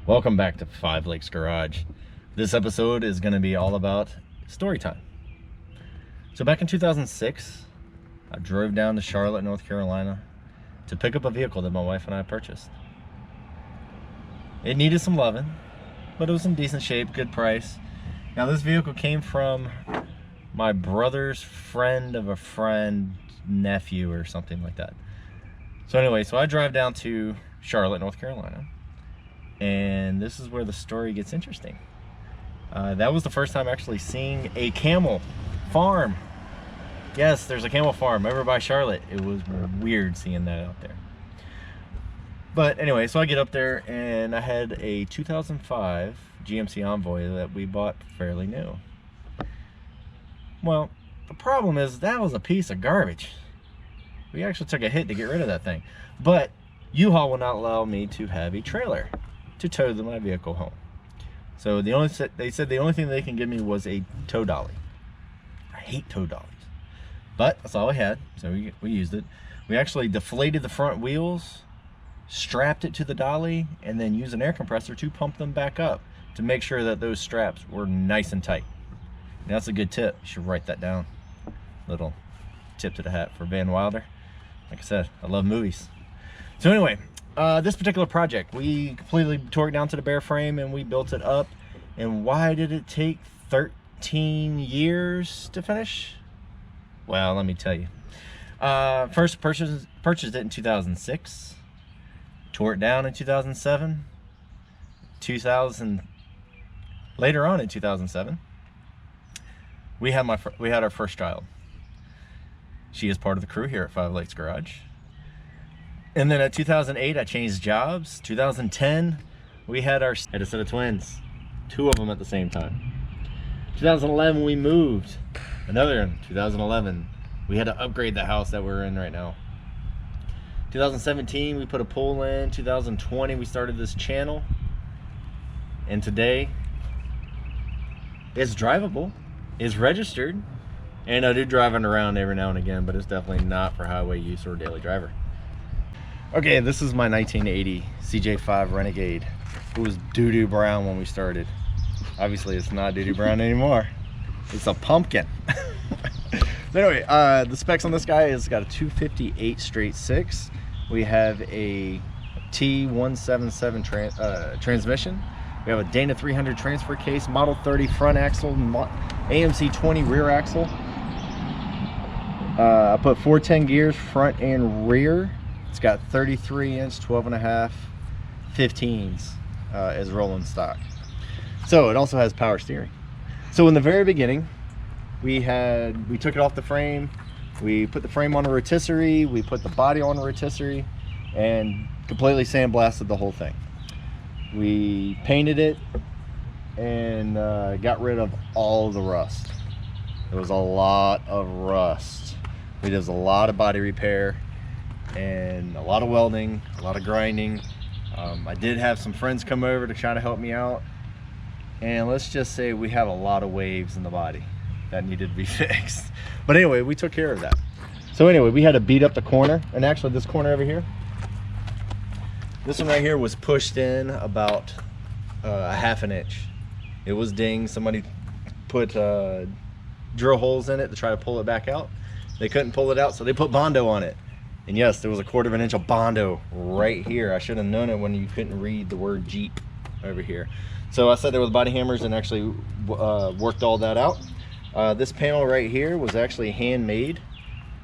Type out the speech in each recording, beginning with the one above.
Welcome back to Five Lakes Garage. This episode is going to be all about story time. So back in 2006, I drove down to Charlotte, North Carolina to pick up a vehicle that my wife and I purchased. It needed some loving, but it was in decent shape, good price. Now this vehicle came from my brother's friend of a friend, nephew or something like that. So anyway, I drive down to Charlotte, North Carolina. And this is where the story gets interesting. That was the first time actually seeing a camel farm. Yes, there's a camel farm over by Charlotte. It was weird seeing that out there. But anyway, so I get up there and I had a 2005 GMC Envoy that we bought fairly new. Well, the problem is that was a piece of garbage. We actually took a hit to get rid of that thing. But U-Haul will not allow me to have a trailer to tow my vehicle home. So they said the only thing they can give me was a tow dolly. I hate tow dollies, but that's all I had, so we used it. We actually deflated the front wheels, strapped it to the dolly, and then used an air compressor to pump them back up to make sure that those straps were nice and tight. And that's a good tip. You should write that down. Little tip to the hat for Van Wilder. Like I said, I love movies. So anyway, this particular project, we completely tore it down to the bare frame and we built it up. And why did it take 13 years to finish? Well, let me tell you. First purchased it in 2006, tore it down in 2007, later on in 2007, we had our first child. She is part of the crew here at Five Lakes Garage. And then at 2008, I changed jobs. 2010, we had a set of twins, 2 of them at the same time. 2011, we moved. Another in 2011, we had to upgrade the house that we're in right now. 2017, we put a pool in. 2020, we started this channel. And today, it's drivable, it's registered, and I do driving around every now and again, but it's definitely not for highway use or daily driver. Okay, this is my 1980 CJ5 Renegade. It was doo-doo brown when we started. Obviously, it's not doo-doo brown anymore. It's a pumpkin. But anyway, the specs on this guy is got a 258 straight 6. We have a T177 transmission. We have a Dana 300 transfer case, Model 30 front axle, AMC 20 rear axle. I put 410 gears front and rear. It's got 33-inch, 12.5, 15s as rolling stock. So it also has power steering. So in the very beginning, we took it off the frame, we put the frame on a rotisserie, we put the body on a rotisserie, and completely sandblasted the whole thing. We painted it and got rid of all the rust. There was a lot of rust. We did a lot of body repair and a lot of welding, a lot of grinding. I did have some friends come over to try to help me out, and let's just say we have a lot of waves in the body that needed to be fixed. But anyway, we took care of that. So anyway, we had to beat up the corner, and actually this corner over here, this one right here was pushed in about a ½ an inch. It was dinged. Somebody put drill holes in it to try to pull it back out. They couldn't pull it out, so they put Bondo on it. And yes, there was a 1/4 inch of Bondo right here. I should have known it when you couldn't read the word Jeep over here. So I sat there with body hammers and actually worked all that out. This panel right here was actually handmade.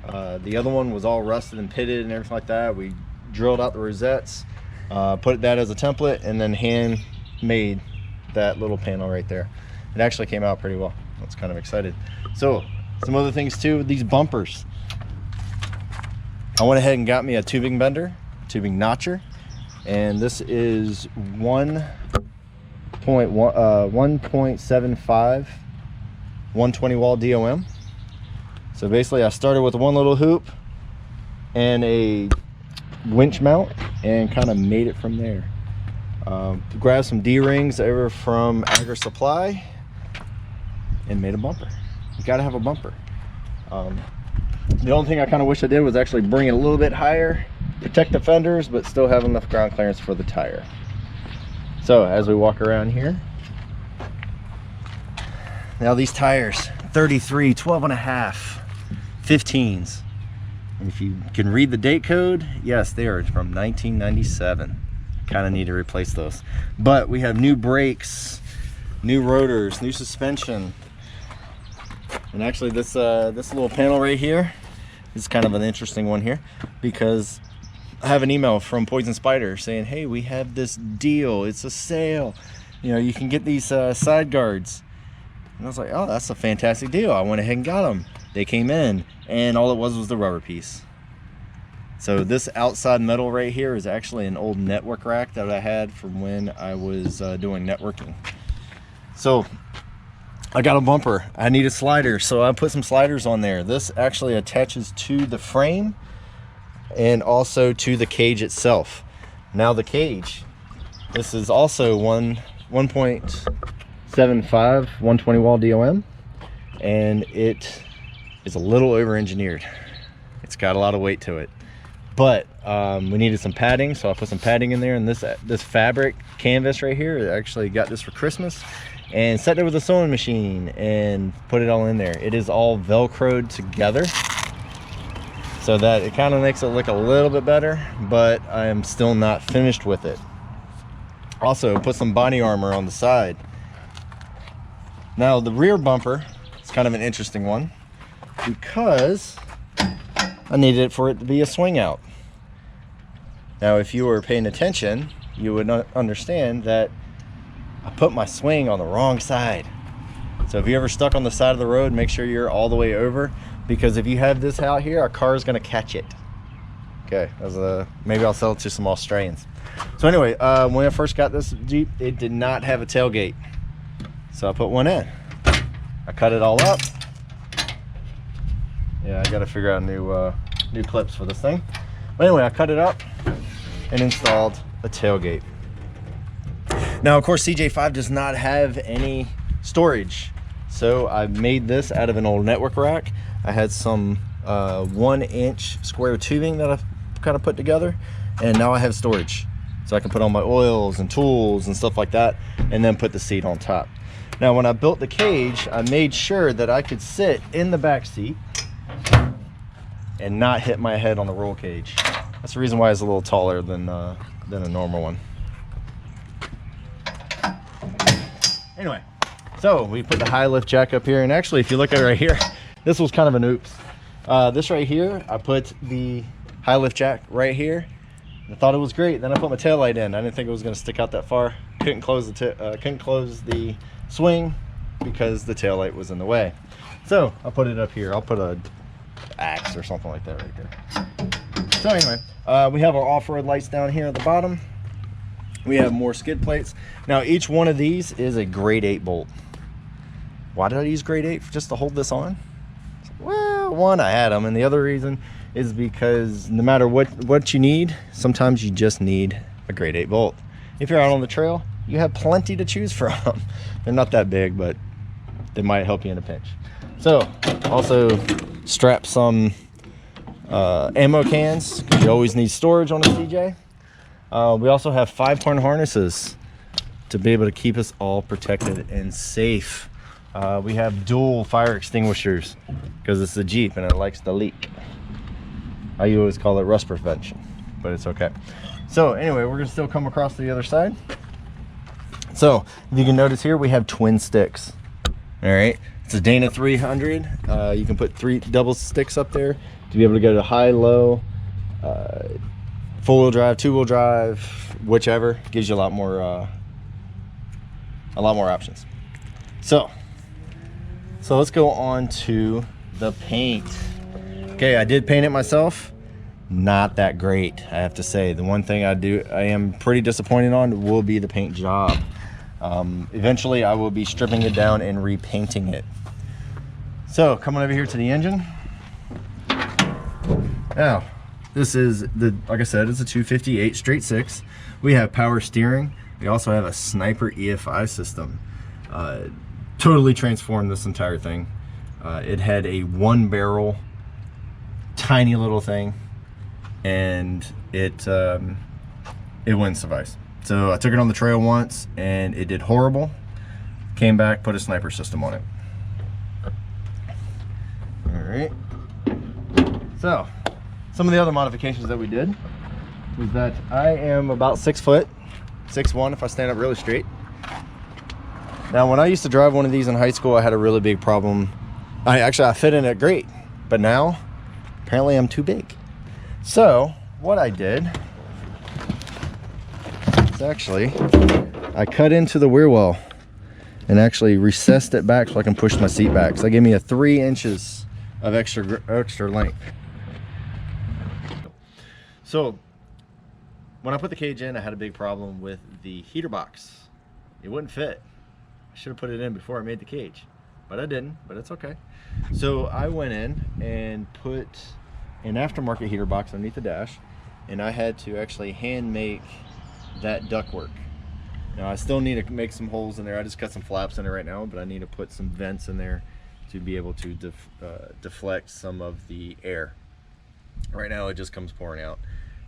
The other one was all rusted and pitted and everything like that. We drilled out the rosettes, put that as a template, and then hand made that little panel right there. It actually came out pretty well. I was kind of excited. So some other things too, these bumpers. I went ahead and got me a tubing bender, tubing notcher, and this is 1.75 120 wall DOM. So basically I started with one little hoop and a winch mount and kind of made it from there. Grabbed some D-rings over from Agri Supply and made a bumper. You gotta have a bumper. The only thing I kind of wish I did was actually bring it a little bit higher, protect the fenders, but still have enough ground clearance for the tire. So as we walk around here, now these tires, 33, 12 and a half, 15s. And if you can read the date code, yes, they are from 1997. Kind of need to replace those. But we have new brakes, new rotors, new suspension. And actually this little panel right here is kind of an interesting one here, because I have an email from Poison Spider saying, hey, we have this deal, it's a sale, you know, you can get these side guards. And I was like, oh, that's a fantastic deal. I went ahead and got them. They came in and all it was the rubber piece. So this outside metal right here is actually an old network rack that I had from when I was doing networking. So I got a bumper, I need a slider, so I put some sliders on there. This actually attaches to the frame and also to the cage itself. Now the cage, this is also 1.75 120 wall DOM, and it is a little over engineered. It's got a lot of weight to it, but we needed some padding, so I put some padding in there. And this fabric canvas right here, I actually got this for Christmas and set it with a sewing machine and put it all in there. It is all velcroed together so that it kind of makes it look a little bit better, but I am still not finished with it. Also put some body armor on the side. Now the rear bumper is kind of an interesting one because I needed it for it to be a swing out. Now if you were paying attention, you would understand that I put my swing on the wrong side. So if you ever stuck on the side of the road, make sure you're all the way over, because if you have this out here, our car is going to catch it. Okay, maybe I'll sell it to some Australians. So anyway, when I first got this Jeep, it did not have a tailgate. So I put one in. I cut it all up. Yeah, I got to figure out new clips for this thing. But anyway, I cut it up and installed a tailgate. Now, of course, CJ5 does not have any storage, so I made this out of an old network rack. I had some 1-inch square tubing that I've kind of put together, and now I have storage, so I can put all my oils and tools and stuff like that, and then put the seat on top. Now, when I built the cage, I made sure that I could sit in the back seat and not hit my head on the roll cage. That's the reason why it's a little taller than a normal one. Anyway, so we put the high lift jack up here, and actually if you look at it right here, this was kind of an oops. This right here, I put the high lift jack right here. I thought it was great. Then I put my tail light in. I didn't think it was going to stick out that far. Couldn't close the swing because the tail light was in the way. So I put it up here. I'll put a axe or something like that right there. So anyway, we have our off-road lights down here at the bottom. We have more skid plates. Now each one of these is a grade 8 bolt. Why did I use grade 8? Just to hold this on? Well, one, I had them, and the other reason is because no matter what you need, sometimes you just need a grade 8 bolt. If you're out on the trail, you have plenty to choose from. They're not that big, but they might help you in a pinch. So also strap some ammo cans, because you always need storage on a CJ. We also have 5-point harnesses to be able to keep us all protected and safe. We have dual fire extinguishers because it's a Jeep and it likes to leak. I always call it rust prevention, but it's okay. So anyway, we're gonna still come across to the other side. So if you can notice here, we have twin sticks. All right, it's a Dana 300. You can put 3 double sticks up there to be able to go to high, low, 4-wheel drive, 2-wheel drive, whichever. Gives you a lot more options. So let's go on to the paint. Okay, I did paint it myself. Not that great, I have to say. The one thing I am pretty disappointed on will be the paint job. Eventually I will be stripping it down and repainting it. So coming over here to the engine. Now, this is like I said, it's a 258 straight 6. We have power steering. We also have a Sniper EFI system. Totally transformed this entire thing. It had a 1-barrel, tiny little thing, and it wouldn't suffice. So I took it on the trail once and it did horrible. Came back, put a sniper system on it. All right. So some of the other modifications that we did was that I am about 6 foot, 6'1" if I stand up really straight. Now, when I used to drive one of these in high school, I had a really big problem. I fit in it great, but now apparently I'm too big. So what I did is actually I cut into the rear wall and actually recessed it back so I can push my seat back. So that gave me a 3 inches of extra length. So when I put the cage in, I had a big problem with the heater box. It wouldn't fit. I should have put it in before I made the cage, but I didn't, but it's okay. So I went in and put an aftermarket heater box underneath the dash, and I had to actually hand make that ductwork. Now I still need to make some holes in there. I just cut some flaps in it right now, but I need to put some vents in there to be able to deflect some of the air. Right now it just comes pouring out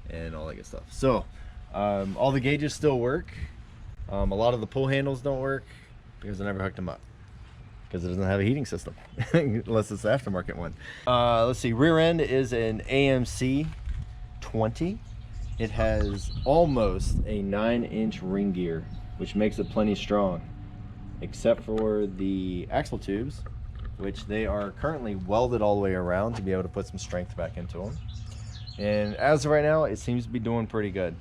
and all that good stuff. So all the gauges still work. A lot of the pull handles don't work because I never hooked them up because it doesn't have a heating system unless it's the aftermarket one. Let's see, rear end is an AMC 20. It has almost a 9-inch ring gear, which makes it plenty strong, except for the axle tubes, which they are currently welded all the way around to be able to put some strength back into them. And as of right now, it seems to be doing pretty good.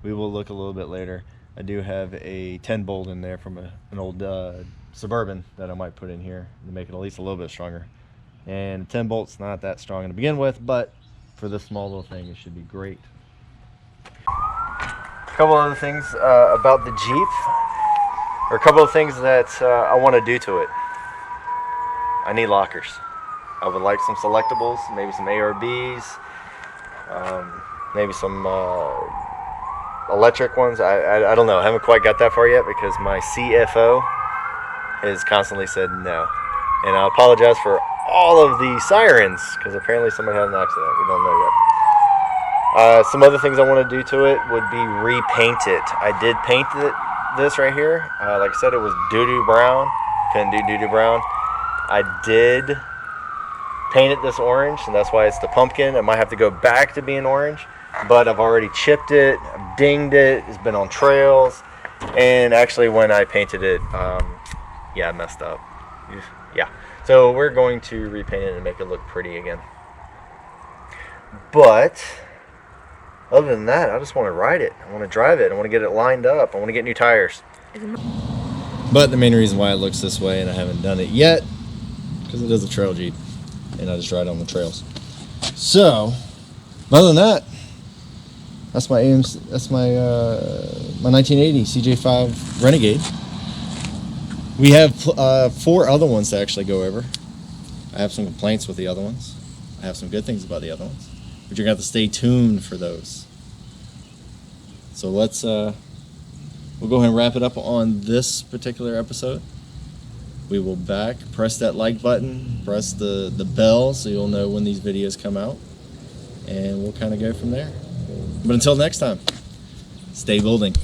We will look a little bit later. I do have a 10 bolt in there from an old Suburban that I might put in here to make it at least a little bit stronger. And 10 bolt's not that strong to begin with, but for this small little thing, it should be great. A couple other things about the Jeep, or a couple of things that I want to do to it. I need lockers. I would like some selectables, maybe some ARBs, maybe some electric ones. I don't know. I haven't quite got that far yet because my CFO has constantly said no. And I apologize for all of the sirens because apparently somebody had an accident. We don't know yet. Some other things I want to do to it would be repaint it. I did paint this right here. Like I said, it was doo-doo brown. Couldn't do doo-doo brown. I did paint it this orange, and that's why it's the pumpkin. It might have to go back to being orange, but I've already chipped it, I've dinged it, it's been on trails, and actually when I painted it, yeah, I messed up. Yeah, so we're going to repaint it and make it look pretty again. But other than that, I just want to ride it. I want to drive it. I want to get it lined up. I want to get new tires. But the main reason why it looks this way and I haven't done it yet, because it is a trail Jeep, and I just ride on the trails. So, other than that, that's my AMC, that's my 1980 CJ5 Renegade. We have 4 other ones to actually go over. I have some complaints with the other ones. I have some good things about the other ones, but you're gonna have to stay tuned for those. So let's we'll go ahead and wrap it up on this particular episode. We will press that like button, press the bell so you'll know when these videos come out, and we'll kind of go from there. But until next time, stay building.